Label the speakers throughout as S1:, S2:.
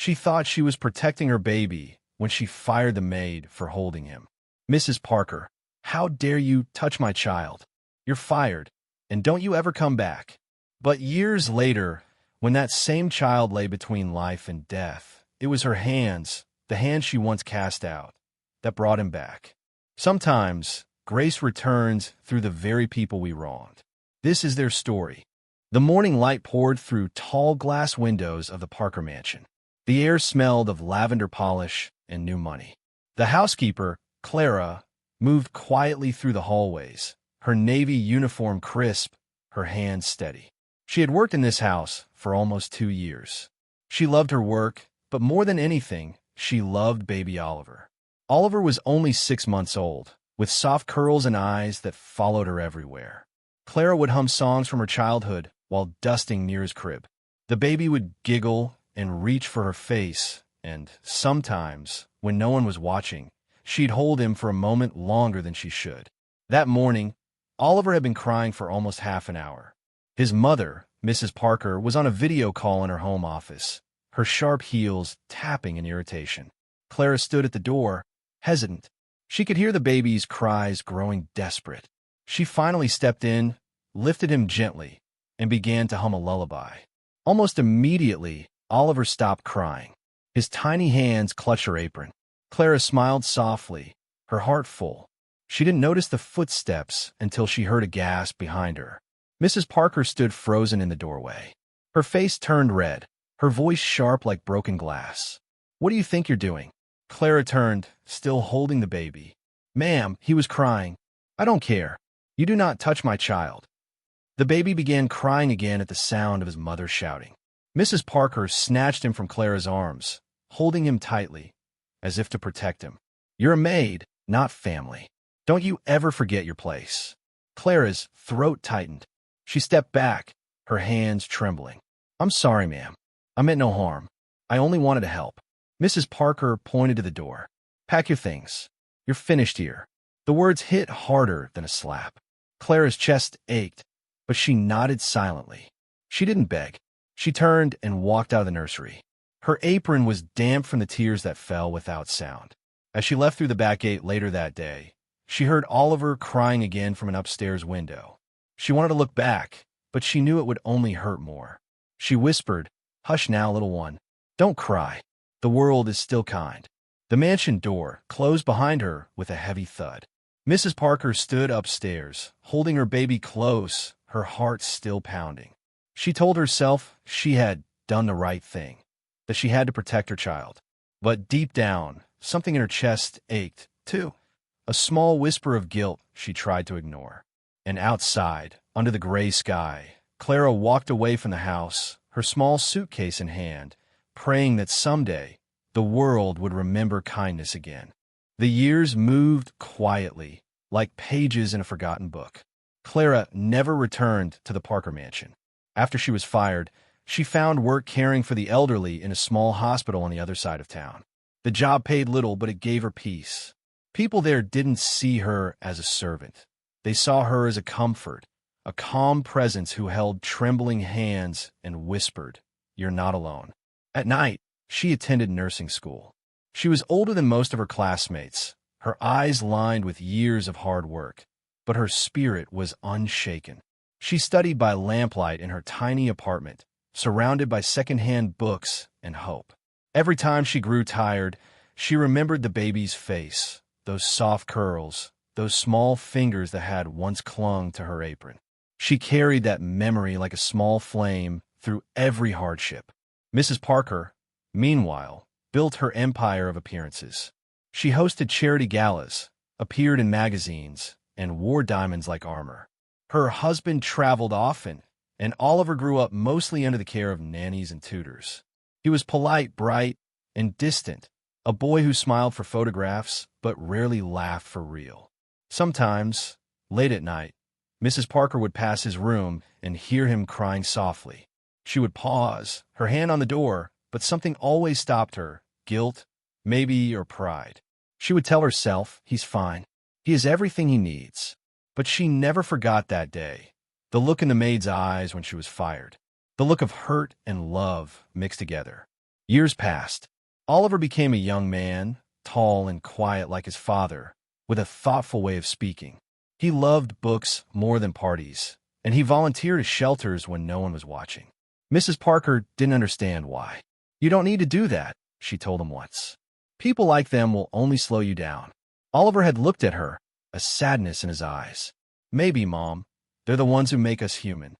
S1: She thought she was protecting her baby when she fired the maid for holding him. "Mrs. Parker, how dare you touch my child? You're fired, and don't you ever come back." But years later, when that same child lay between life and death, it was her hands, the hands she once cast out, that brought him back. Sometimes, grace returns through the very people we wronged. This is their story. The morning light poured through tall glass windows of the Parker mansion. The air smelled of lavender polish and new money. The housekeeper, Clara, moved quietly through the hallways, her navy uniform crisp, her hands steady. She had worked in this house for almost 2 years. She loved her work, but more than anything, she loved baby Oliver. Oliver was only 6 months old, with soft curls and eyes that followed her everywhere. Clara would hum songs from her childhood while dusting near his crib. The baby would giggle and reach for her face, and sometimes, when no one was watching, she'd hold him for a moment longer than she should. That morning, Oliver had been crying for almost half an hour. His mother, Mrs. Parker, was on a video call in her home office, her sharp heels tapping in irritation. Clara stood at the door, hesitant. She could hear the baby's cries growing desperate. She finally stepped in, lifted him gently, and began to hum a lullaby. Almost immediately, Oliver stopped crying. His tiny hands clutched her apron. Clara smiled softly, her heart full. She didn't notice the footsteps until she heard a gasp behind her. Mrs. Parker stood frozen in the doorway. Her face turned red, her voice sharp like broken glass. "What do you think you're doing?" Clara turned, still holding the baby. "Ma'am," he was crying. "I don't care. You do not touch my child." The baby began crying again at the sound of his mother shouting. Mrs. Parker snatched him from Clara's arms, holding him tightly, as if to protect him. "You're a maid, not family. Don't you ever forget your place." Clara's throat tightened. She stepped back, her hands trembling. "I'm sorry, ma'am. I meant no harm. I only wanted to help." Mrs. Parker pointed to the door. "Pack your things. You're finished here." The words hit harder than a slap. Clara's chest ached, but she nodded silently. She didn't beg. She turned and walked out of the nursery. Her apron was damp from the tears that fell without sound. As she left through the back gate later that day, she heard Oliver crying again from an upstairs window. She wanted to look back, but she knew it would only hurt more. She whispered, "Hush now, little one. Don't cry. The world is still kind." The mansion door closed behind her with a heavy thud. Mrs. Parker stood upstairs, holding her baby close, her heart still pounding. She told herself she had done the right thing, that she had to protect her child. But deep down, something in her chest ached, too. A small whisper of guilt she tried to ignore. And outside, under the gray sky, Clara walked away from the house, her small suitcase in hand, praying that someday the world would remember kindness again. The years moved quietly, like pages in a forgotten book. Clara never returned to the Parker mansion. After she was fired, she found work caring for the elderly in a small hospital on the other side of town. The job paid little, but it gave her peace. People there didn't see her as a servant. They saw her as a comfort, a calm presence who held trembling hands and whispered, "You're not alone." At night, she attended nursing school. She was older than most of her classmates, her eyes lined with years of hard work, but her spirit was unshaken. She studied by lamplight in her tiny apartment, surrounded by secondhand books and hope. Every time she grew tired, she remembered the baby's face, those soft curls, those small fingers that had once clung to her apron. She carried that memory like a small flame through every hardship. Mrs. Parker, meanwhile, built her empire of appearances. She hosted charity galas, appeared in magazines, and wore diamonds like armor. Her husband traveled often, and Oliver grew up mostly under the care of nannies and tutors. He was polite, bright, and distant, a boy who smiled for photographs but rarely laughed for real. Sometimes, late at night, Mrs. Parker would pass his room and hear him crying softly. She would pause, her hand on the door, but something always stopped her, guilt, maybe, or pride. She would tell herself, "He's fine. He has everything he needs." But she never forgot that day, the look in the maid's eyes when she was fired, the look of hurt and love mixed together. Years passed. Oliver became a young man, tall and quiet like his father, with a thoughtful way of speaking. He loved books more than parties, and he volunteered at shelters when no one was watching. Mrs. Parker didn't understand why. "You don't need to do that," she told him once. "People like them will only slow you down." Oliver had looked at her, a sadness in his eyes. "Maybe, Mom. They're the ones who make us human."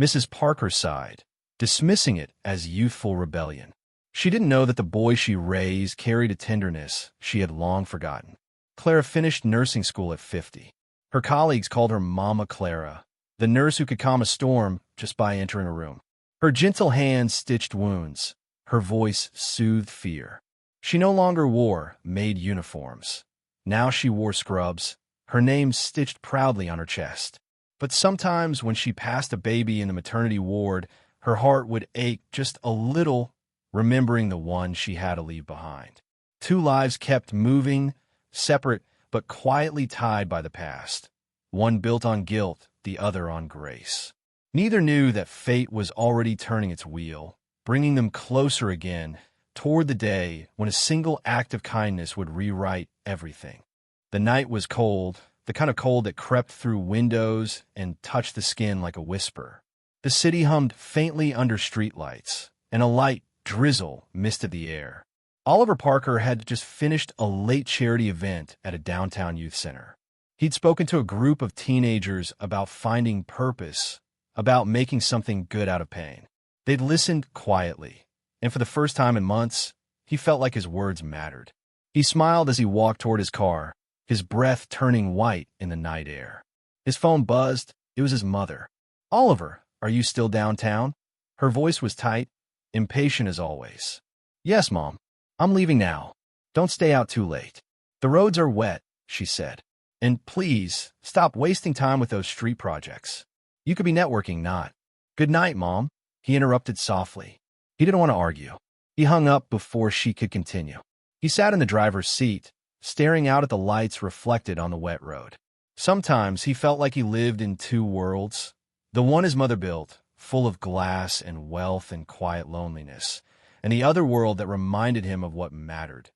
S1: Mrs. Parker sighed, dismissing it as youthful rebellion. She didn't know that the boy she raised carried a tenderness she had long forgotten. Clara finished nursing school at 50. Her colleagues called her Mama Clara, the nurse who could calm a storm just by entering a room. Her gentle hands stitched wounds. Her voice soothed fear. She no longer wore Maid uniforms. Now she wore scrubs, her name stitched proudly on her chest. But sometimes when she passed a baby in the maternity ward, her heart would ache just a little, remembering the one she had to leave behind. Two lives kept moving, separate but quietly tied by the past. One built on guilt, the other on grace. Neither knew that fate was already turning its wheel, bringing them closer again toward the day when a single act of kindness would rewrite everything. The night was cold, the kind of cold that crept through windows and touched the skin like a whisper. The city hummed faintly under streetlights, and a light drizzle misted the air. Oliver Parker had just finished a late charity event at a downtown youth center. He'd spoken to a group of teenagers about finding purpose, about making something good out of pain. They'd listened quietly, and for the first time in months, he felt like his words mattered. He smiled as he walked toward his car, his breath turning white in the night air. His phone buzzed. It was his mother. "Oliver, are you still downtown?" Her voice was tight, impatient as always. "Yes, Mom. I'm leaving now. Don't stay out too late." "The roads are wet," she said. "And please, stop wasting time with those street projects. You could be networking, not." "Good night, Mom," he interrupted softly. He didn't want to argue. He hung up before she could continue. He sat in the driver's seat, staring out at the lights reflected on the wet road. Sometimes he felt like he lived in two worlds. The one his mother built, full of glass and wealth and quiet loneliness, and the other world that reminded him of what mattered.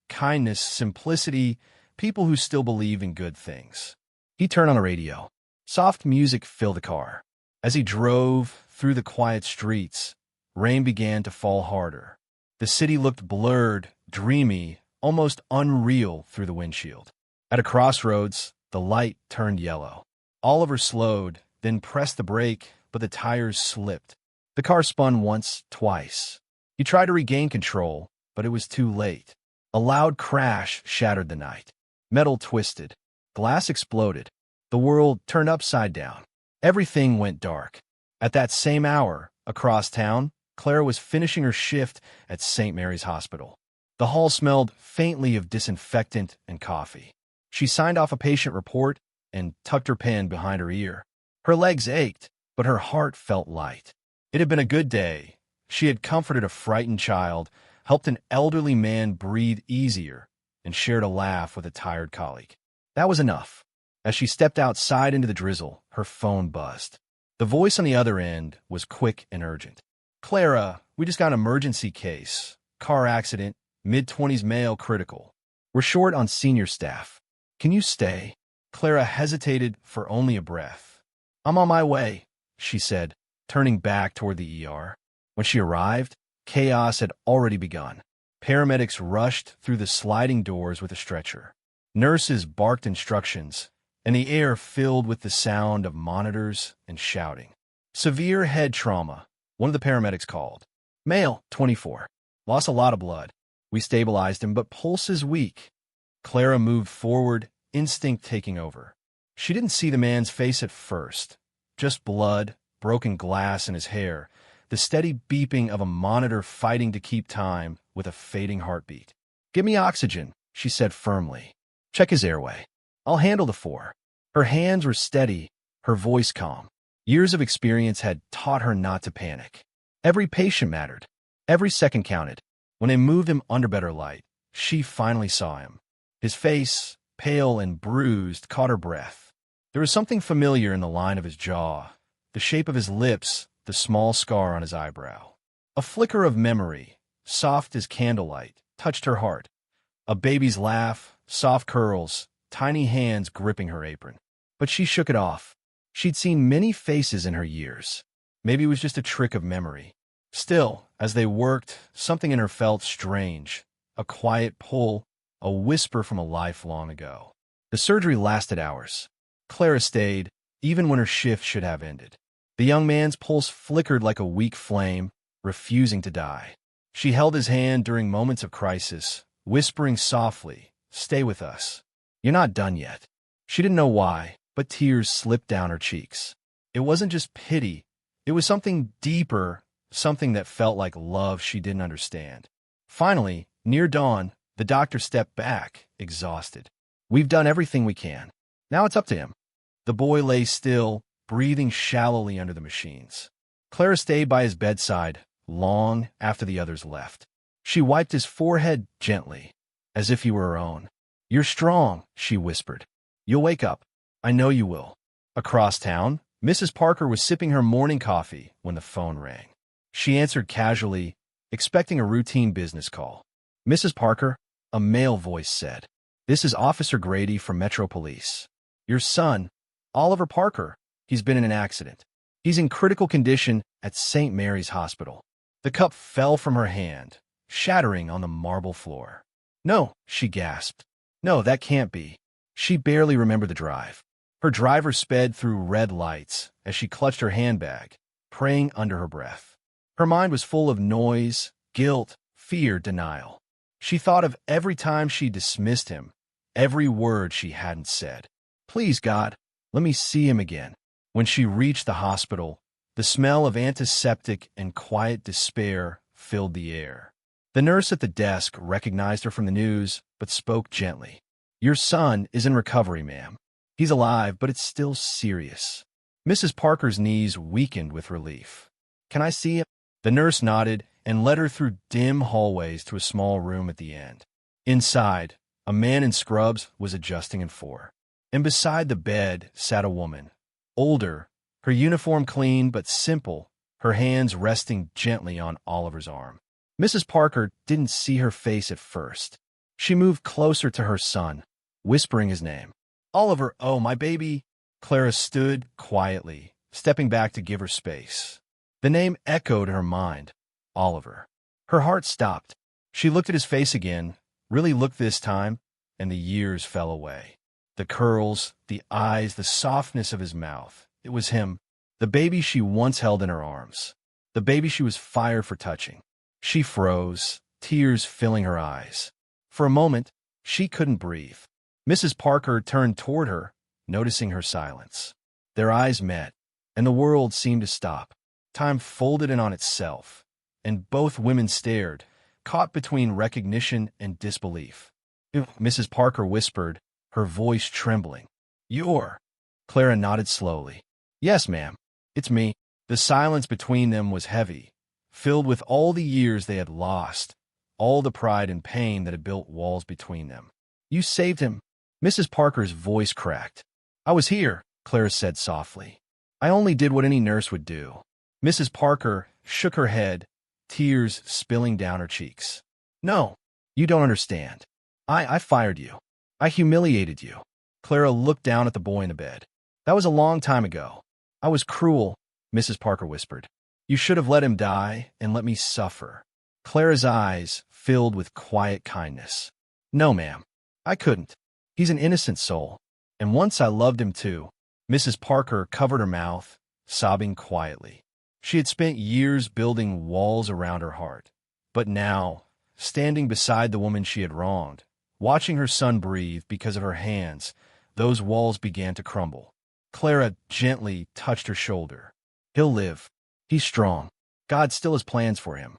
S1: Kindness, simplicity, people who still believe in good things. He turned on the radio. Soft music filled the car. As he drove through the quiet streets, rain began to fall harder. The city looked blurred, dreamy, almost unreal through the windshield. At a crossroads, the light turned yellow. Oliver slowed, then pressed the brake, but the tires slipped. The car spun once, twice. He tried to regain control, but it was too late. A loud crash shattered the night. Metal twisted. Glass exploded. The world turned upside down. Everything went dark. At that same hour, across town, Clara was finishing her shift at St. Mary's Hospital. The hall smelled faintly of disinfectant and coffee. She signed off a patient report and tucked her pen behind her ear. Her legs ached, but her heart felt light. It had been a good day. She had comforted a frightened child, helped an elderly man breathe easier, and shared a laugh with a tired colleague. That was enough. As she stepped outside into the drizzle, her phone buzzed. The voice on the other end was quick and urgent. "Clara, we just got an emergency case. Car accident, mid-20s male critical. We're short on senior staff. Can you stay?" Clara hesitated for only a breath. "I'm on my way," she said, turning back toward the ER. When she arrived, chaos had already begun. Paramedics rushed through the sliding doors with a stretcher. Nurses barked instructions, and the air filled with the sound of monitors and shouting. "Severe head trauma," one of the paramedics called. "Male, 24. Lost a lot of blood. We stabilized him, but pulse is weak." Clara moved forward, instinct taking over. She didn't see the man's face at first. Just blood, broken glass in his hair, the steady beeping of a monitor fighting to keep time with a fading heartbeat. "Give me oxygen," she said firmly. "Check his airway. I'll handle the 4." Her hands were steady, her voice calm. Years of experience had taught her not to panic. Every patient mattered. Every second counted. When they moved him under better light, she finally saw him. His face, pale and bruised, caught her breath. There was something familiar in the line of his jaw, the shape of his lips, the small scar on his eyebrow. A flicker of memory, soft as candlelight, touched her heart. A baby's laugh, soft curls, tiny hands gripping her apron. But she shook it off. She'd seen many faces in her years. Maybe it was just a trick of memory. Still, as they worked, something in her felt strange. A quiet pull, a whisper from a life long ago. The surgery lasted hours. Clara stayed, even when her shift should have ended. The young man's pulse flickered like a weak flame, refusing to die. She held his hand during moments of crisis, whispering softly, "Stay with us. You're not done yet." She didn't know why, but tears slipped down her cheeks. It wasn't just pity. It was something deeper, something that felt like love she didn't understand. Finally, near dawn, the doctor stepped back, exhausted. "We've done everything we can. Now it's up to him." The boy lay still, breathing shallowly under the machines. Clara stayed by his bedside long after the others left. She wiped his forehead gently, as if he were her own. "You're strong," she whispered. "You'll wake up. I know you will." Across town, Mrs. Parker was sipping her morning coffee when the phone rang. She answered casually, expecting a routine business call. "Mrs. Parker," a male voice said. "This is Officer Grady from Metro Police. Your son, Oliver Parker, he's been in an accident. He's in critical condition at St. Mary's Hospital." The cup fell from her hand, shattering on the marble floor. "No," she gasped. "No, that can't be." She barely remembered the drive. Her driver sped through red lights as she clutched her handbag, praying under her breath. Her mind was full of noise, guilt, fear, denial. She thought of every time she dismissed him, every word she hadn't said. "Please, God, let me see him again." When she reached the hospital, the smell of antiseptic and quiet despair filled the air. The nurse at the desk recognized her from the news, but spoke gently. "Your son is in recovery, ma'am. He's alive, but it's still serious." Mrs. Parker's knees weakened with relief. "Can I see him?" The nurse nodded and led her through dim hallways to a small room at the end. Inside, a man in scrubs was adjusting an IV, and beside the bed sat a woman, older, her uniform clean but simple, her hands resting gently on Oliver's arm. Mrs. Parker didn't see her face at first. She moved closer to her son, whispering his name. "Oliver, oh, my baby." Clara stood quietly, stepping back to give her space. The name echoed her mind. Oliver. Her heart stopped. She looked at his face again, really looked this time, and the years fell away. The curls, the eyes, the softness of his mouth. It was him, the baby she once held in her arms, the baby she was fired for touching. She froze, tears filling her eyes. For a moment, she couldn't breathe. Mrs. Parker turned toward her, noticing her silence. Their eyes met, and the world seemed to stop. Time folded in on itself, and both women stared, caught between recognition and disbelief. Mrs. Parker whispered, her voice trembling. "You're—" Clara nodded slowly. "Yes, ma'am. It's me." The silence between them was heavy, filled with all the years they had lost, all the pride and pain that had built walls between them. "You saved him." Mrs. Parker's voice cracked. "I was here," Clara said softly. "I only did what any nurse would do." Mrs. Parker shook her head, tears spilling down her cheeks. "No, you don't understand. I fired you. I humiliated you." Clara looked down at the boy in the bed. "That was a long time ago. I was cruel," Mrs. Parker whispered. "You should have let him die and let me suffer." Clara's eyes filled with quiet kindness. "No, ma'am. I couldn't. He's an innocent soul. And once I loved him too." Mrs. Parker covered her mouth, sobbing quietly. She had spent years building walls around her heart. But now, standing beside the woman she had wronged, watching her son breathe because of her hands, those walls began to crumble. Clara gently touched her shoulder. "He'll live. He's strong. God still has plans for him."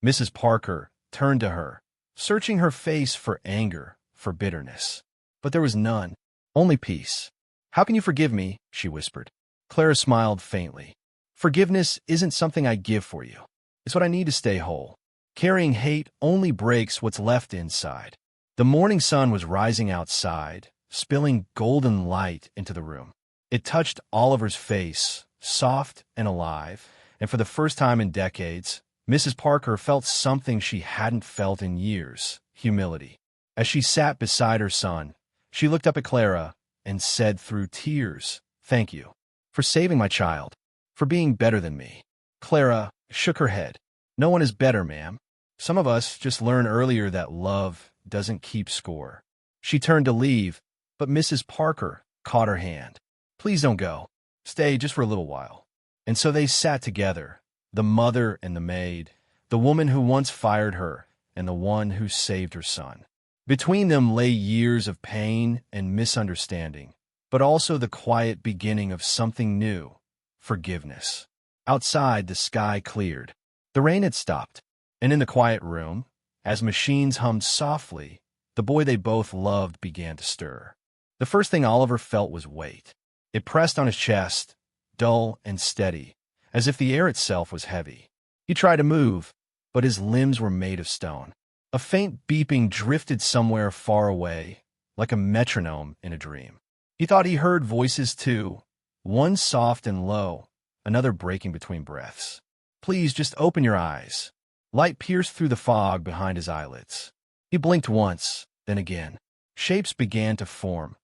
S1: Mrs. Parker turned to her, searching her face for anger, for bitterness. But there was none, only peace. "How can you forgive me?" she whispered. Clara smiled faintly. "Forgiveness isn't something I give for you. It's what I need to stay whole. Carrying hate only breaks what's left inside." The morning sun was rising outside, spilling golden light into the room. It touched Oliver's face, soft and alive, and for the first time in decades, Mrs. Parker felt something she hadn't felt in years, humility. As she sat beside her son, she looked up at Clara and said through tears, "Thank you for saving my child, for being better than me." Clara shook her head. "No one is better, ma'am. Some of us just learn earlier that love doesn't keep score." She turned to leave, but Mrs. Parker caught her hand. "Please don't go. Stay just for a little while." And so they sat together, the mother and the maid, the woman who once fired her and the one who saved her son. Between them lay years of pain and misunderstanding, but also the quiet beginning of something new, forgiveness. Outside, the sky cleared. The rain had stopped, and in the quiet room, as machines hummed softly, the boy they both loved began to stir. The first thing Oliver felt was weight. It pressed on his chest, dull and steady, as if the air itself was heavy. He tried to move, but his limbs were made of stone. A faint beeping drifted somewhere far away, like a metronome in a dream. He thought he heard voices too, one soft and low, another breaking between breaths. "Please, just open your eyes." Light pierced through the fog behind his eyelids. He blinked once, then again. Shapes began to form.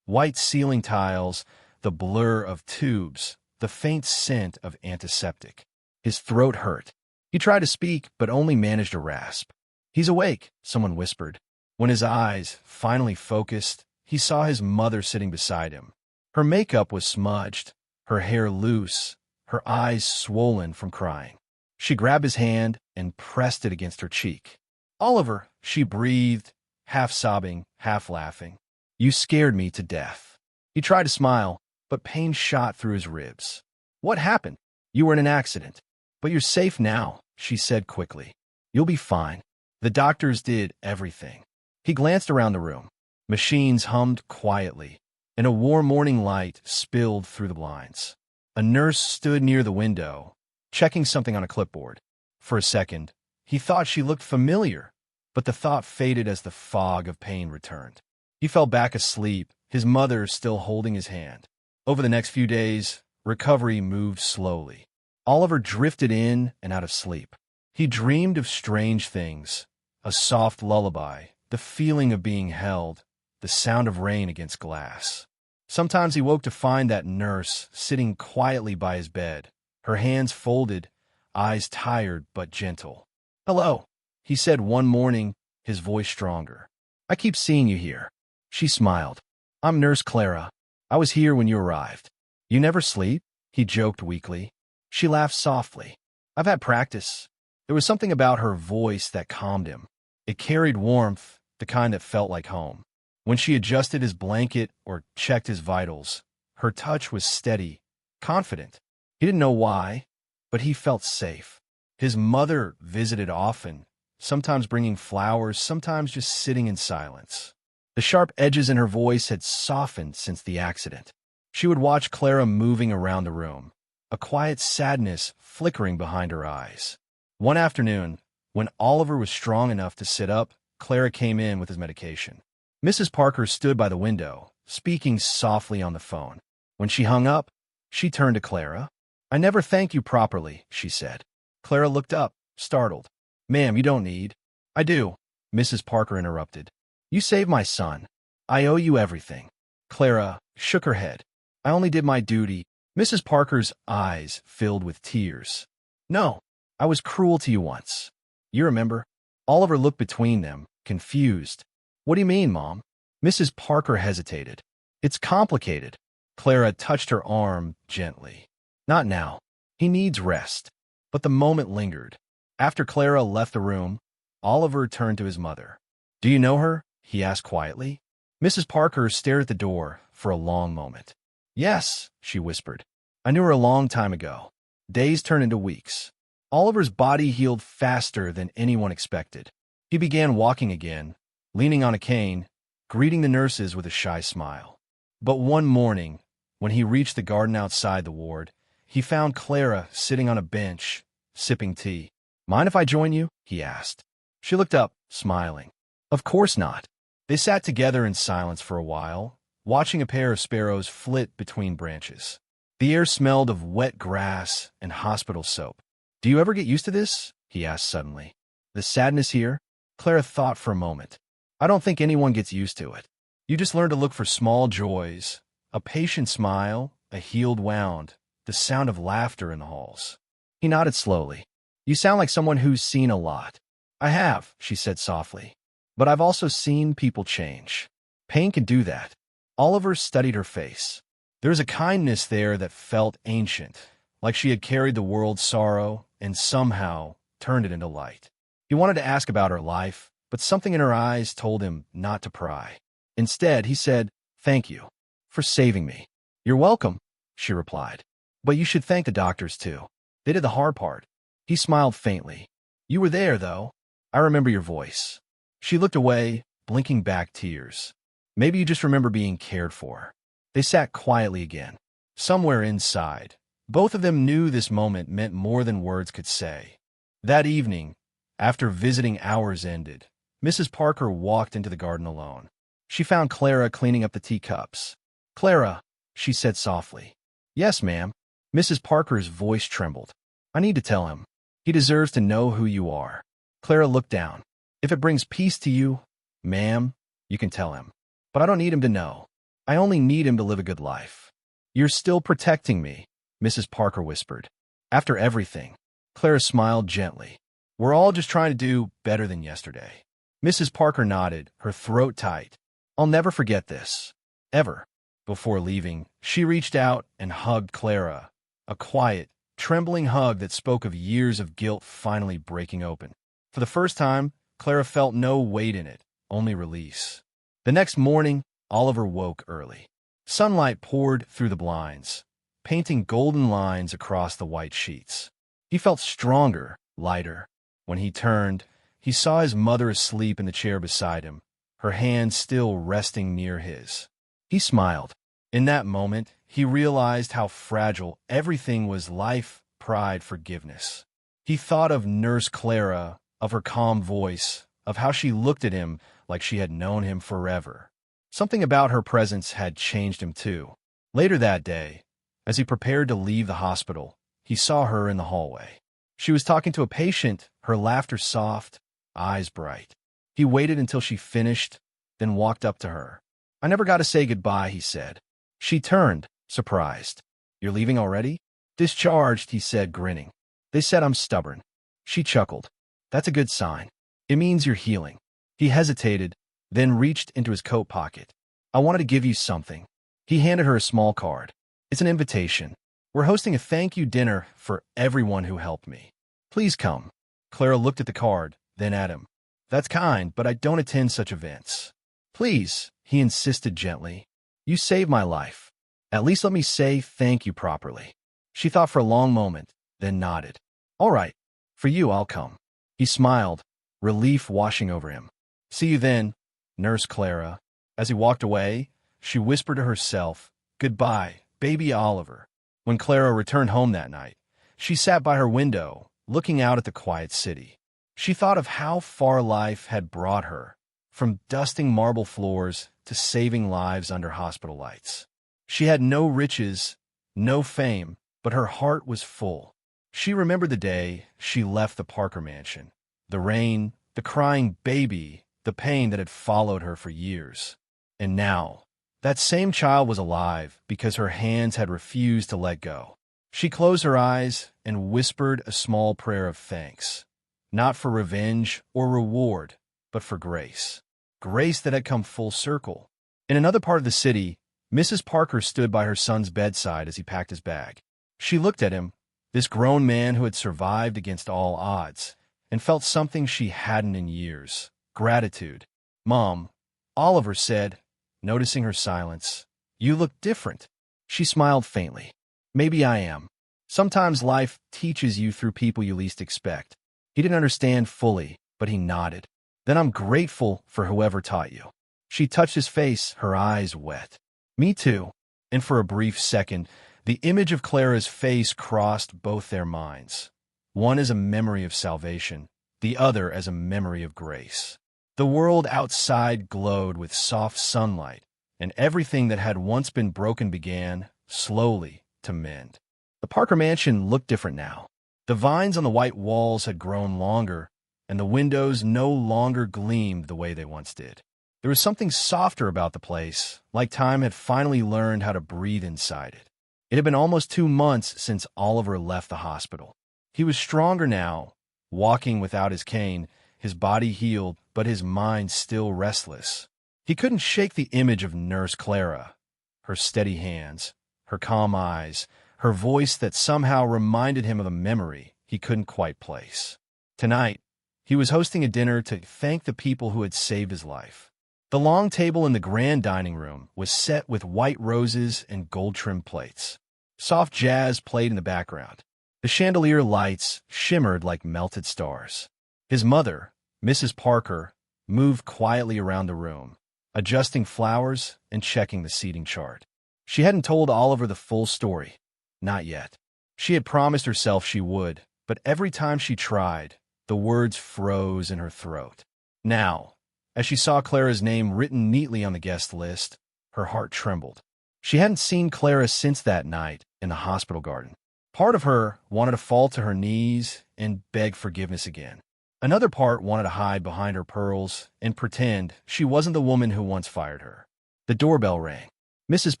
S1: White ceiling tiles, the blur of tubes, the faint scent of antiseptic. His throat hurt. He tried to speak, but only managed a rasp. "He's awake," someone whispered. When his eyes finally focused, he saw his mother sitting beside him. Her makeup was smudged, her hair loose, her eyes swollen from crying. She grabbed his hand and pressed it against her cheek. "Oliver," she breathed, half sobbing, half laughing. "You scared me to death." He tried to smile, but pain shot through his ribs. "What happened?" "You were in an accident. But you're safe now," she said quickly. "You'll be fine." The doctors did everything. He glanced around the room. Machines hummed quietly, and a warm morning light spilled through the blinds. A nurse stood near the window, checking something on a clipboard. For a second, he thought she looked familiar, but the thought faded as the fog of pain returned. He fell back asleep, his mother still holding his hand. Over the next few days, recovery moved slowly. Oliver drifted in and out of sleep. He dreamed of strange things, a soft lullaby, the feeling of being held, the sound of rain against glass. Sometimes he woke to find that nurse sitting quietly by his bed, her hands folded, eyes tired but gentle. "Hello," he said one morning, his voice stronger. "I keep seeing you here." She smiled. "I'm Nurse Clara. I was here when you arrived." "You never sleep?" he joked weakly. She laughed softly. "I've had practice." There was something about her voice that calmed him. It carried warmth, the kind that felt like home. When she adjusted his blanket or checked his vitals, her touch was steady, confident. He didn't know why, but he felt safe. His mother visited often, sometimes bringing flowers, sometimes just sitting in silence. The sharp edges in her voice had softened since the accident. She would watch Clara moving around the room, a quiet sadness flickering behind her eyes. One afternoon, when Oliver was strong enough to sit up, Clara came in with his medication. Mrs. Parker stood by the window, speaking softly on the phone. When she hung up, she turned to Clara. "I never thanked you properly," she said. Clara looked up, startled. "Ma'am, you don't need." "I do," Mrs. Parker interrupted. "You saved my son. I owe you everything." Clara shook her head. "I only did my duty." Mrs. Parker's eyes filled with tears. "No, I was cruel to you once. You remember?" Oliver looked between them, confused. "What do you mean, Mom?" Mrs. Parker hesitated. "It's complicated." Clara touched her arm gently. "Not now. He needs rest." But the moment lingered. After Clara left the room, Oliver turned to his mother. "Do you know her?" he asked quietly. Mrs. Parker stared at the door for a long moment. "Yes," she whispered. "I knew her a long time ago." Days turned into weeks. Oliver's body healed faster than anyone expected. He began walking again, leaning on a cane, greeting the nurses with a shy smile. But one morning, when he reached the garden outside the ward, he found Clara sitting on a bench, sipping tea. "Mind if I join you?" he asked. She looked up, smiling. "Of course not." They sat together in silence for a while, watching a pair of sparrows flit between branches. The air smelled of wet grass and hospital soap. "Do you ever get used to this?" he asked suddenly. The sadness here? Clara thought for a moment. I don't think anyone gets used to it. You just learn to look for small joys, a patient smile, a healed wound, the sound of laughter in the halls. He nodded slowly. You sound like someone who's seen a lot. I have, she said softly. But I've also seen people change. Pain can do that. Oliver studied her face. There was a kindness there that felt ancient, like she had carried the world's sorrow and somehow turned it into light. He wanted to ask about her life, but something in her eyes told him not to pry. Instead, he said, "Thank you for saving me." "You're welcome," she replied. "But you should thank the doctors, too. They did the hard part." He smiled faintly. "You were there, though. I remember your voice." She looked away, blinking back tears. "Maybe you just remember being cared for." They sat quietly again. Somewhere inside, both of them knew this moment meant more than words could say. That evening, after visiting hours ended, Mrs. Parker walked into the garden alone. She found Clara cleaning up the teacups. "Clara," she said softly. "Yes, ma'am." Mrs. Parker's voice trembled. "I need to tell him. He deserves to know who you are." Clara looked down. "If it brings peace to you, ma'am, you can tell him. But I don't need him to know. I only need him to live a good life." "You're still protecting me," Mrs. Parker whispered. "After everything." Clara smiled gently. "We're all just trying to do better than yesterday." Mrs. Parker nodded, her throat tight. "I'll never forget this. Ever." Before leaving, she reached out and hugged Clara, a quiet, trembling hug that spoke of years of guilt finally breaking open. For the first time, Clara felt no weight in it, only release. The next morning, Oliver woke early. Sunlight poured through the blinds, painting golden lines across the white sheets. He felt stronger, lighter. When he turned, he saw his mother asleep in the chair beside him, her hand still resting near his. He smiled. In that moment, he realized how fragile everything was: life, pride, forgiveness. He thought of Nurse Clara, of her calm voice, of how she looked at him like she had known him forever. Something about her presence had changed him too. Later that day, as he prepared to leave the hospital, he saw her in the hallway. She was talking to a patient, her laughter soft, eyes bright. He waited until she finished, then walked up to her. "I never got to say goodbye," he said. She turned, surprised. "You're leaving already?" "Discharged," he said, grinning. "They said I'm stubborn." She chuckled. "That's a good sign. It means you're healing." He hesitated, then reached into his coat pocket. "I wanted to give you something." He handed her a small card. "It's an invitation. We're hosting a thank you dinner for everyone who helped me. Please come." Clara looked at the card, then at him. "That's kind, but I don't attend such events." "Please," he insisted gently. "You saved my life. At least let me say thank you properly." She thought for a long moment, then nodded. "All right. For you, I'll come." He smiled, relief washing over him. "See you then, Nurse Clara." As he walked away, she whispered to herself, "Goodbye, baby Oliver." When Clara returned home that night, she sat by her window, looking out at the quiet city. She thought of how far life had brought her, from dusting marble floors to saving lives under hospital lights. She had no riches, no fame, but her heart was full. She remembered the day she left the Parker mansion, the rain, the crying baby, the pain that had followed her for years. And now, that same child was alive because her hands had refused to let go. She closed her eyes and whispered a small prayer of thanks, not for revenge or reward, but for grace. Grace that had come full circle. In another part of the city, Mrs. Parker stood by her son's bedside as he packed his bag. She looked at him, this grown man who had survived against all odds, and felt something she hadn't in years: gratitude. "Mom," Oliver said, noticing her silence, "you look different." She smiled faintly. "Maybe I am. Sometimes life teaches you through people you least expect." He didn't understand fully, but he nodded. "Then I'm grateful for whoever taught you." She touched his face, her eyes wet. "Me too." And for a brief second, the image of Clara's face crossed both their minds. One as a memory of salvation, the other as a memory of grace. The world outside glowed with soft sunlight, and everything that had once been broken began, slowly, to mend. The Parker mansion looked different now. The vines on the white walls had grown longer, and the windows no longer gleamed the way they once did. There was something softer about the place, like time had finally learned how to breathe inside it. It had been almost 2 months since Oliver left the hospital. He was stronger now, walking without his cane, his body healed, but his mind still restless. He couldn't shake the image of Nurse Clara, her steady hands, her calm eyes, her voice that somehow reminded him of a memory he couldn't quite place. Tonight, he was hosting a dinner to thank the people who had saved his life. The long table in the grand dining room was set with white roses and gold-trimmed plates. Soft jazz played in the background. The chandelier lights shimmered like melted stars. His mother, Mrs. Parker, moved quietly around the room, adjusting flowers and checking the seating chart. She hadn't told Oliver the full story. Not yet. She had promised herself she would, but every time she tried, the words froze in her throat. Now, as she saw Clara's name written neatly on the guest list, her heart trembled. She hadn't seen Clara since that night in the hospital garden. Part of her wanted to fall to her knees and beg forgiveness again. Another part wanted to hide behind her pearls and pretend she wasn't the woman who once fired her. The doorbell rang. Mrs.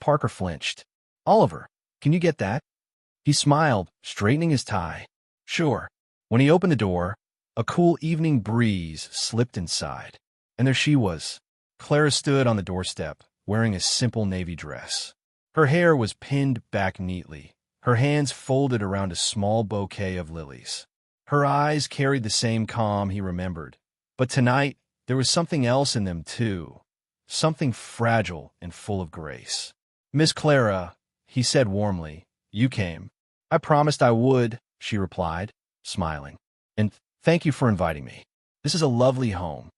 S1: Parker flinched. "Oliver, can you get that?" He smiled, straightening his tie. "Sure." When he opened the door, a cool evening breeze slipped inside. And there she was. Clara stood on the doorstep, wearing a simple navy dress. Her hair was pinned back neatly, her hands folded around a small bouquet of lilies. Her eyes carried the same calm he remembered, but tonight there was something else in them too, something fragile and full of grace. "Miss Clara," he said warmly, "you came." "I promised I would," she replied, smiling. "And thank you for inviting me. This is a lovely home."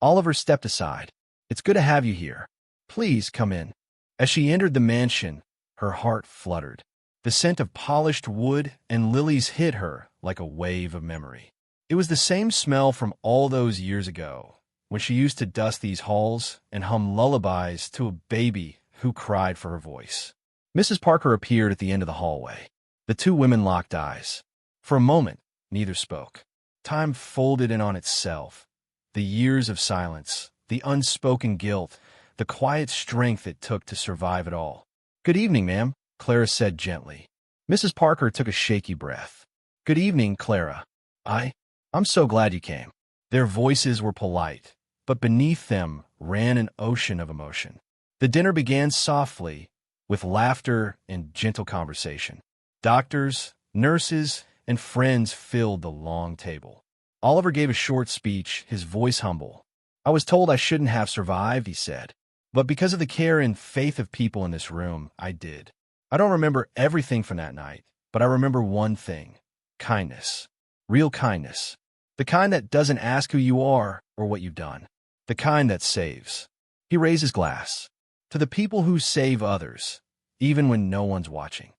S1: Oliver stepped aside. "It's good to have you here. Please come in." As she entered the mansion, her heart fluttered. The scent of polished wood and lilies hit her like a wave of memory. It was the same smell from all those years ago, when she used to dust these halls and hum lullabies to a baby who cried for her voice. Mrs. Parker appeared at the end of the hallway. The two women locked eyes. For a moment, neither spoke. Time folded in on itself. The years of silence, the unspoken guilt, the quiet strength it took to survive it all. "Good evening, ma'am," Clara said gently. Mrs. Parker took a shaky breath. "Good evening, Clara. I'm so glad you came." Their voices were polite, but beneath them ran an ocean of emotion. The dinner began softly, with laughter and gentle conversation. Doctors, nurses, and friends filled the long table. Oliver gave a short speech, his voice humble. "I was told I shouldn't have survived," he said. "But because of the care and faith of people in this room, I did. I don't remember everything from that night, but I remember one thing. Kindness. Real kindness. The kind that doesn't ask who you are or what you've done. The kind that saves." He raised his glass. "To the people who save others, even when no one's watching."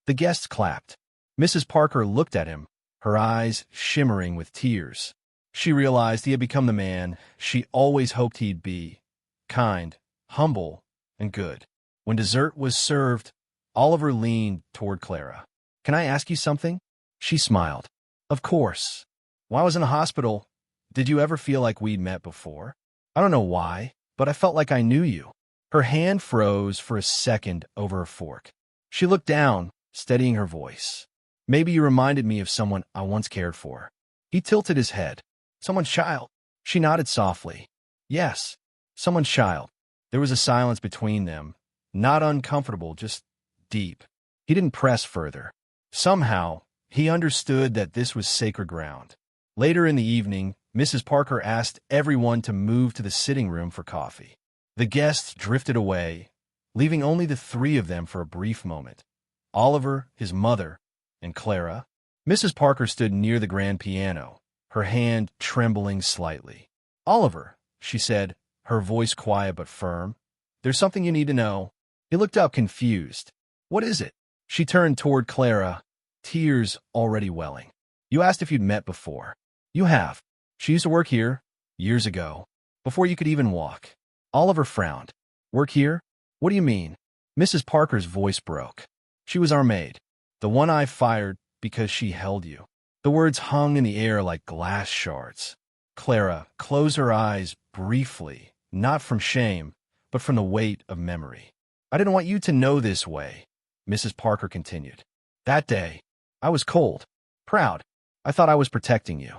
S1: The guests clapped. Mrs. Parker looked at him, her eyes shimmering with tears. She realized he had become the man she always hoped he'd be. Kind, humble, and good. When dessert was served, Oliver leaned toward Clara. "Can I ask you something?" She smiled. "Of course. While I was in the hospital, did you ever feel like we'd met before? I don't know why, but I felt like I knew you." Her hand froze for a second over her fork. She looked down, steadying her voice. "Maybe you reminded me of someone I once cared for." He tilted his head. "Someone's child." She nodded softly. "Yes, someone's child." There was a silence between them, not uncomfortable, just deep. He didn't press further. Somehow, he understood that this was sacred ground. Later in the evening, Mrs. Parker asked everyone to move to the sitting room for coffee. The guests drifted away, leaving only the three of them for a brief moment. Oliver, his mother, and Clara. Mrs. Parker stood near the grand piano, her hand trembling slightly. "Oliver," she said, her voice quiet but firm, "there's something you need to know." He looked up confused. "What is it?" She turned toward Clara, tears already welling. "You asked if you'd met before. You have. She used to work here, years ago, before you could even walk." Oliver frowned. "Work here? What do you mean?" Mrs. Parker's voice broke. "She was our maid. The one I fired because she held you." The words hung in the air like glass shards. Clara closed her eyes briefly, not from shame, but from the weight of memory. I didn't want you to know this way, Mrs. Parker continued. That day, I was cold, proud. I thought I was protecting you.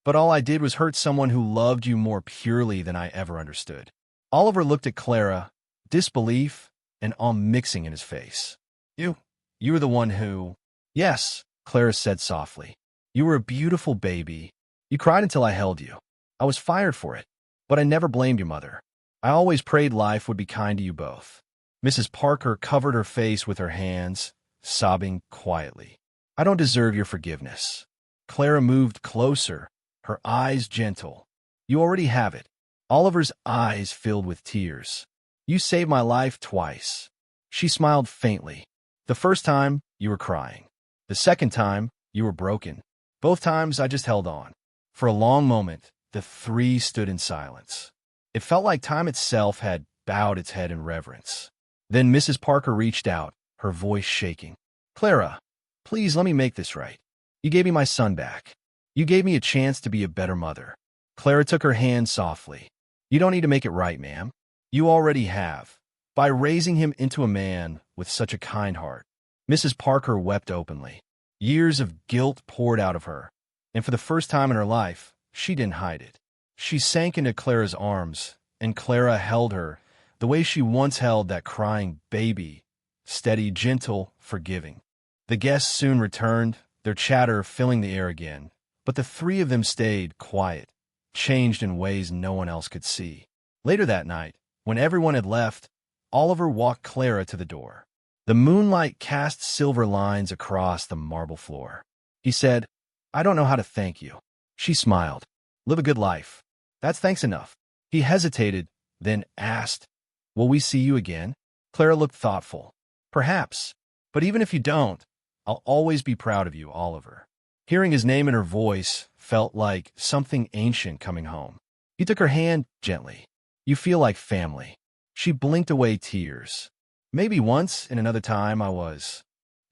S1: But all I did was hurt someone who loved you more purely than I ever understood. Oliver looked at Clara, disbelief and awe mixing in his face. You were the one who... Yes, Clara said softly. You were a beautiful baby. You cried until I held you. I was fired for it, but I never blamed your mother. I always prayed life would be kind to you both. Mrs. Parker covered her face with her hands, sobbing quietly. I don't deserve your forgiveness. Clara moved closer, her eyes gentle. You already have it. Oliver's eyes filled with tears. You saved my life twice. She smiled faintly. The first time, you were crying. The second time, you were broken. Both times, I just held on. For a long moment, the three stood in silence. It felt like time itself had bowed its head in reverence. Then Mrs. Parker reached out, her voice shaking. Clara, please let me make this right. You gave me my son back. You gave me a chance to be a better mother. Clara took her hand softly. You don't need to make it right, ma'am. You already have, by raising him into a man with such a kind heart. Mrs. Parker wept openly. Years of guilt poured out of her, and for the first time in her life, she didn't hide it. She sank into Clara's arms, and Clara held her, the way she once held that crying baby, steady, gentle, forgiving. The guests soon returned, their chatter filling the air again, but the three of them stayed quiet, changed in ways no one else could see. Later that night, when everyone had left, Oliver walked Clara to the door. The moonlight cast silver lines across the marble floor. He said, I don't know how to thank you. She smiled. Live a good life. That's thanks enough. He hesitated, then asked, Will we see you again? Clara looked thoughtful. Perhaps. But even if you don't, I'll always be proud of you, Oliver. Hearing his name in her voice felt like something ancient coming home. He took her hand gently. You feel like family. She blinked away tears. Maybe once in another time I was.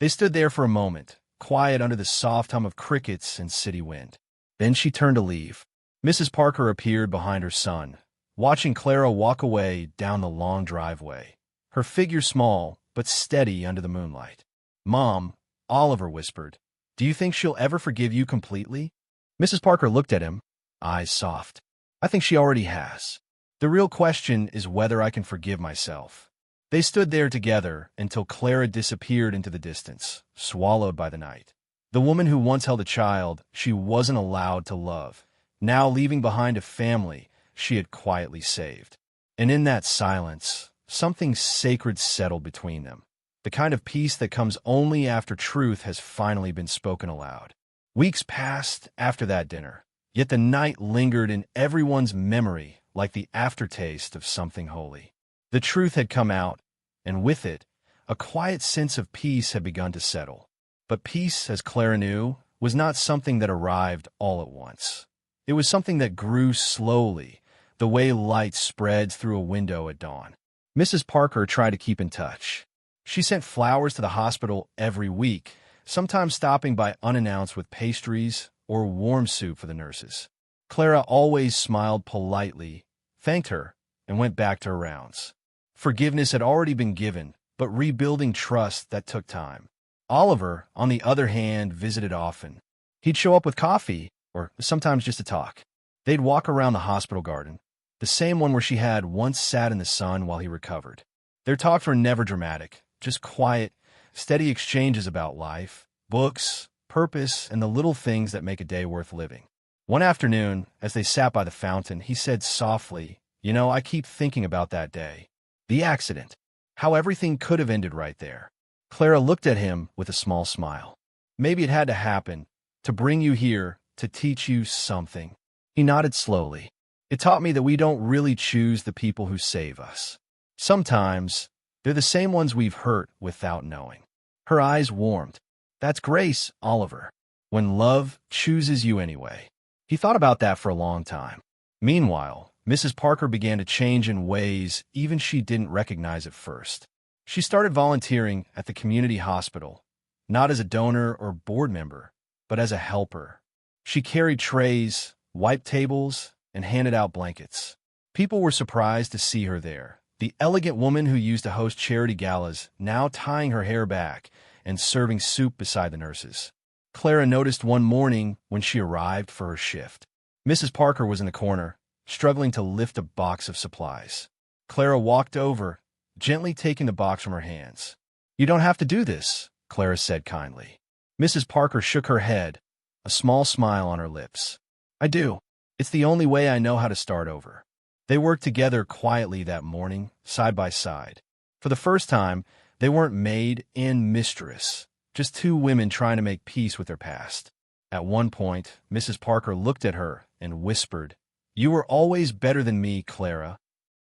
S1: They stood there for a moment, quiet under the soft hum of crickets and city wind. Then she turned to leave. Mrs. Parker appeared behind her son, watching Clara walk away down the long driveway, her figure small but steady under the moonlight. Mom, Oliver whispered, do you think she'll ever forgive you completely? Mrs. Parker looked at him, eyes soft. I think she already has. The real question is whether I can forgive myself. They stood there together until Clara disappeared into the distance, swallowed by the night. The woman who once held a child she wasn't allowed to love, now leaving behind a family she had quietly saved. And in that silence, something sacred settled between them, the kind of peace that comes only after truth has finally been spoken aloud. Weeks passed after that dinner, yet the night lingered in everyone's memory like the aftertaste of something holy. The truth had come out, and with it, a quiet sense of peace had begun to settle. But peace, as Clara knew, was not something that arrived all at once. It was something that grew slowly, the way light spreads through a window at dawn. Mrs. Parker tried to keep in touch. She sent flowers to the hospital every week, sometimes stopping by unannounced with pastries or warm soup for the nurses. Clara always smiled politely, thanked her, and went back to her rounds. Forgiveness had already been given, but rebuilding trust that took time. Oliver, on the other hand, visited often. He'd show up with coffee, or sometimes just to talk. They'd walk around the hospital garden, the same one where she had once sat in the sun while he recovered. Their talks were never dramatic, just quiet, steady exchanges about life, books, purpose, and the little things that make a day worth living. One afternoon, as they sat by the fountain, he said softly, I keep thinking about that day. The accident. How everything could have ended right there. Clara looked at him with a small smile. Maybe it had to happen, to bring you here, to teach you something. He nodded slowly. It taught me that we don't really choose the people who save us. Sometimes, they're the same ones we've hurt without knowing. Her eyes warmed. That's grace, Oliver. When love chooses you anyway. He thought about that for a long time. Meanwhile, Mrs. Parker began to change in ways even she didn't recognize at first. She started volunteering at the community hospital, not as a donor or board member, but as a helper, She carried trays, wiped tables, and handed out blankets. People were surprised to see her there. The elegant woman who used to host charity galas, now tying her hair back and serving soup beside the nurses. Clara noticed one morning when she arrived for her shift. Mrs. Parker was in the corner, struggling to lift a box of supplies. Clara walked over, gently taking the box from her hands. "You don't have to do this," Clara said kindly. Mrs. Parker shook her head, a small smile on her lips. "I do. It's the only way I know how to start over." They worked together quietly that morning, side by side. For the first time, they weren't maid and mistress, just two women trying to make peace with their past. At one point, Mrs. Parker looked at her and whispered, "You were always better than me, Clara."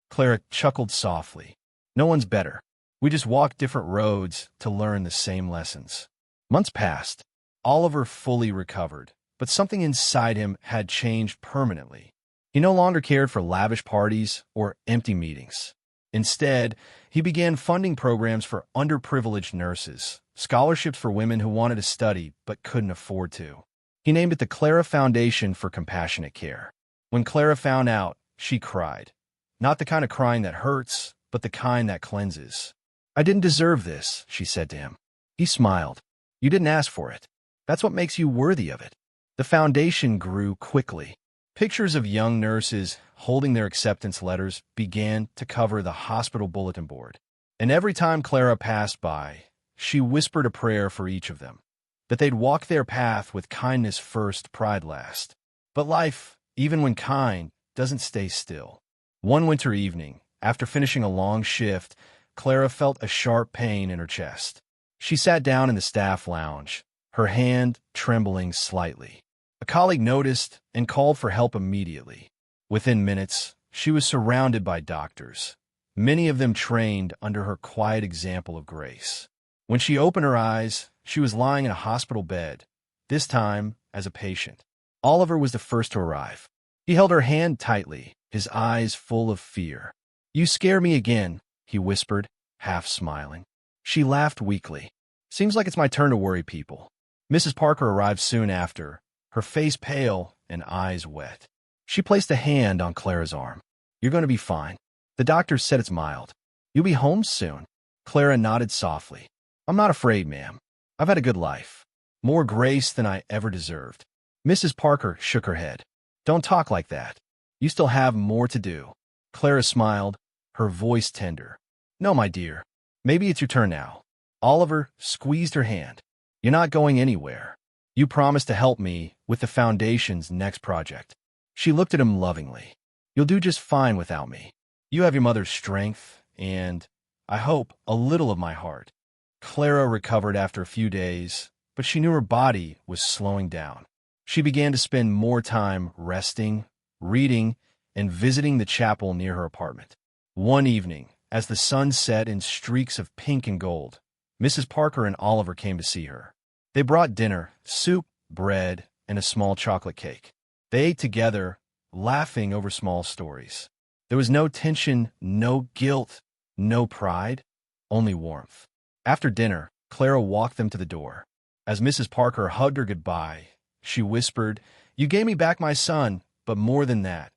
S1: Clara chuckled softly. "No one's better. We just walk different roads to learn the same lessons." Months passed. Oliver fully recovered, but something inside him had changed permanently. He no longer cared for lavish parties or empty meetings. Instead, he began funding programs for underprivileged nurses, scholarships for women who wanted to study but couldn't afford to. He named it the Clara Foundation for Compassionate Care. When Clara found out, she cried. Not the kind of crying that hurts, but the kind that cleanses. "I didn't deserve this," she said to him. He smiled. "You didn't ask for it. That's what makes you worthy of it." The foundation grew quickly. Pictures of young nurses holding their acceptance letters began to cover the hospital bulletin board. And every time Clara passed by, she whispered a prayer for each of them, that they'd walk their path with kindness first, pride last. But life, even when kind, doesn't stay still. One winter evening, after finishing a long shift, Clara felt a sharp pain in her chest. She sat down in the staff lounge, her hand trembling slightly. A colleague noticed and called for help immediately. Within minutes, she was surrounded by doctors, many of them trained under her quiet example of grace. When she opened her eyes, she was lying in a hospital bed, this time as a patient. Oliver was the first to arrive. He held her hand tightly, his eyes full of fear. "You scare me again," he whispered, half smiling. She laughed weakly. "Seems like it's my turn to worry people." Mrs. Parker arrived soon after, her face pale and eyes wet. She placed a hand on Clara's arm. "You're going to be fine." The doctor said it's mild. "You'll be home soon." Clara nodded softly. "I'm not afraid, ma'am. I've had a good life. More grace than I ever deserved." Mrs. Parker shook her head. "Don't talk like that. You still have more to do." Clara smiled, her voice tender. "No, my dear. Maybe it's your turn now." Oliver squeezed her hand. "You're not going anywhere. You promised to help me with the Foundation's next project." She looked at him lovingly. "You'll do just fine without me. You have your mother's strength and, I hope, a little of my heart." Clara recovered after a few days, but she knew her body was slowing down. She began to spend more time resting, reading, and visiting the chapel near her apartment. One evening, as the sun set in streaks of pink and gold, Mrs. Parker and Oliver came to see her. They brought dinner, soup, bread, and a small chocolate cake. They ate together, laughing over small stories. There was no tension, no guilt, no pride, only warmth. After dinner, Clara walked them to the door. As Mrs. Parker hugged her goodbye, she whispered, "You gave me back my son, but more than that,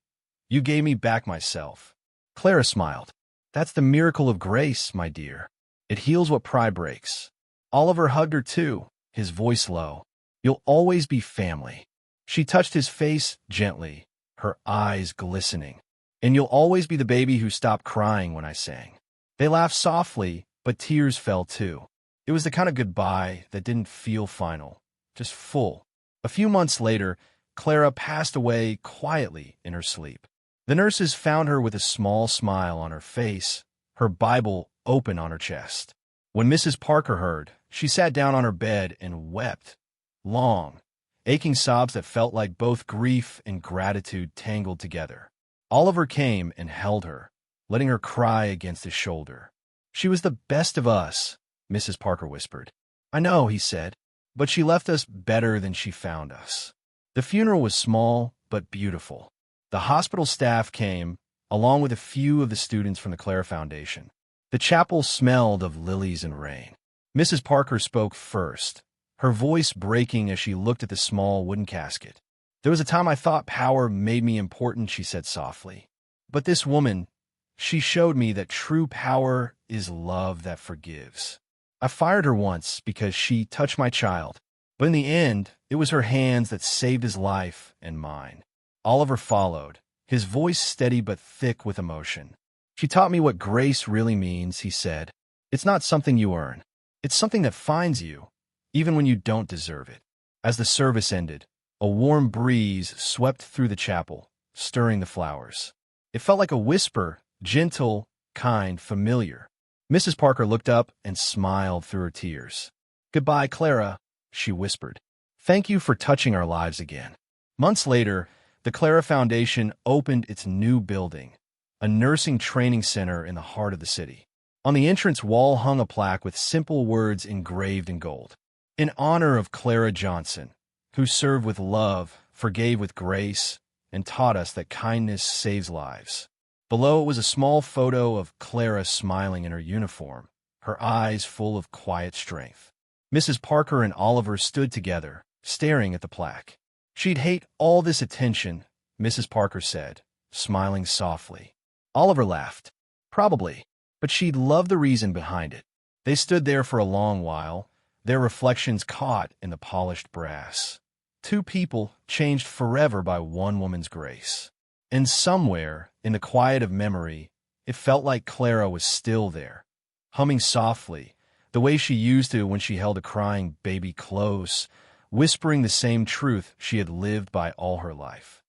S1: you gave me back myself." Clara smiled. "That's the miracle of grace, my dear. It heals what pride breaks." Oliver hugged her too, his voice low. "You'll always be family." She touched his face gently, her eyes glistening. "And you'll always be the baby who stopped crying when I sang." They laughed softly, but tears fell too. It was the kind of goodbye that didn't feel final, just full. A few months later, Clara passed away quietly in her sleep. The nurses found her with a small smile on her face, her Bible open on her chest. When Mrs. Parker heard, she sat down on her bed and wept. Long, aching sobs that felt like both grief and gratitude tangled together. Oliver came and held her, letting her cry against his shoulder. "She was the best of us," Mrs. Parker whispered. "I know," he said, "but she left us better than she found us." The funeral was small but beautiful. The hospital staff came, along with a few of the students from the Clara Foundation. The chapel smelled of lilies and rain. Mrs. Parker spoke first, her voice breaking as she looked at the small wooden casket. There was a time I thought power made me important, she said softly. But this woman, she showed me that true power is love that forgives. I fired her once because she touched my child, but in the end, it was her hands that saved his life and mine. Oliver followed, his voice steady but thick with emotion. She taught me what grace really means, he said. It's not something you earn. It's something that finds you, even when you don't deserve it. As the service ended, a warm breeze swept through the chapel, stirring the flowers. It felt like a whisper, gentle, kind, familiar. Mrs. Parker looked up and smiled through her tears. "Goodbye, Clara," she whispered. "Thank you for touching our lives again." Months later, the Clara Foundation opened its new building, a nursing training center in the heart of the city. On the entrance wall hung a plaque with simple words engraved in gold. In honor of Clara Johnson, who served with love, forgave with grace, and taught us that kindness saves lives. Below it was a small photo of Clara smiling in her uniform, her eyes full of quiet strength. Mrs. Parker and Oliver stood together, staring at the plaque. "She'd hate all this attention," Mrs. Parker said, smiling softly. Oliver laughed. "Probably, but she'd love the reason behind it." They stood there for a long while, their reflections caught in the polished brass. Two people changed forever by one woman's grace. And somewhere, in the quiet of memory, it felt like Clara was still there, humming softly, the way she used to when she held a crying baby close, whispering the same truth she had lived by all her life.